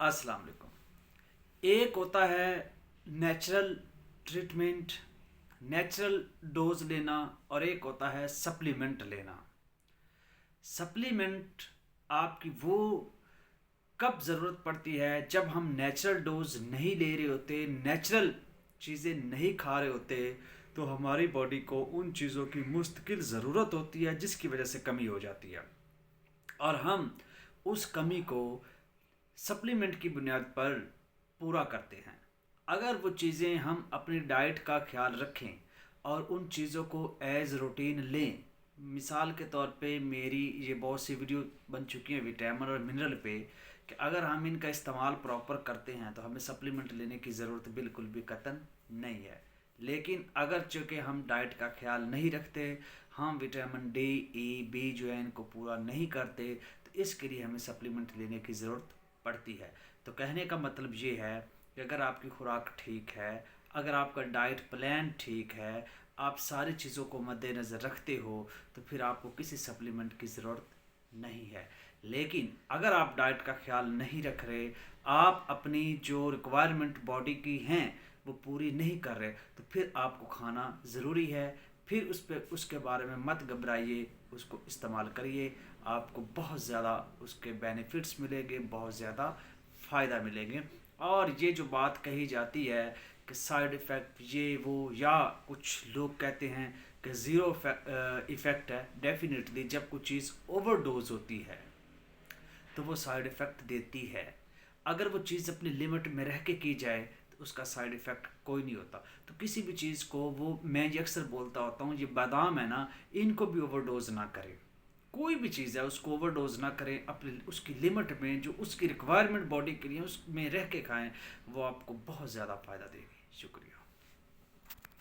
अस्सलाम वालेकुम। एक होता है नेचुरल ट्रीटमेंट, नेचुरल डोज लेना, और एक होता है सप्लीमेंट लेना। सप्लीमेंट आपकी वो कब ज़रूरत पड़ती है जब हम नेचुरल डोज नहीं ले रहे होते, नेचुरल चीज़ें नहीं खा रहे होते, तो हमारी बॉडी को उन चीज़ों की मुस्तकिल ज़रूरत होती है जिसकी वजह से कमी हो जाती है, और हम उस कमी को सप्लीमेंट की बुनियाद पर पूरा करते हैं। अगर वो चीज़ें हम अपनी डाइट का ख्याल रखें और उन चीज़ों को एज़ रूटीन लें, मिसाल के तौर पे मेरी ये बहुत सी वीडियो बन चुकी हैं विटामिन और मिनरल पे, कि अगर हम इनका इस्तेमाल प्रॉपर करते हैं तो हमें सप्लीमेंट लेने की ज़रूरत बिल्कुल भी कतई नहीं है। लेकिन अगर चूँकि हम डाइट का ख्याल नहीं रखते, हम विटामिन डी, ई, बी जो है इनको पूरा नहीं करते, तो इसके लिए हमें सप्लीमेंट लेने की ज़रूरत पड़ती है। तो कहने का मतलब ये है कि अगर आपकी खुराक ठीक है, अगर आपका डाइट प्लान ठीक है, आप सारी चीज़ों को मद्देनज़र रखते हो, तो फिर आपको किसी सप्लीमेंट की ज़रूरत नहीं है। लेकिन अगर आप डाइट का ख्याल नहीं रख रहे, आप अपनी जो रिक्वायरमेंट बॉडी की हैं वो पूरी नहीं कर रहे, तो फिर आपको खाना ज़रूरी है। फिर उसके बारे में मत घबराइए, उसको इस्तेमाल करिए, आपको बहुत ज़्यादा उसके बेनिफिट्स मिलेंगे, बहुत ज़्यादा फ़ायदा मिलेंगे। और ये जो बात कही जाती है कि साइड इफ़ेक्ट ये वो, या कुछ लोग कहते हैं कि ज़ीरो इफ़ेक्ट है, डेफिनेटली जब कोई चीज़ ओवरडोज होती है तो वो साइड इफ़ेक्ट देती है। अगर वो चीज़ अपनी लिमिट में रह के की जाए तो उसका साइड इफ़ेक्ट कोई नहीं होता। तो किसी भी चीज़ को, वो मैं ये अक्सर बोलता होता हूँ, ये बादाम है ना, इनको भी ओवरडोज ना करें। कोई भी चीज़ है उसको ओवरडोज ना करें, अपनी उसकी लिमिट में, जो उसकी रिक्वायरमेंट बॉडी के लिए उसमें रह के खाएं, वो आपको बहुत ज़्यादा फ़ायदा देगी। शुक्रिया।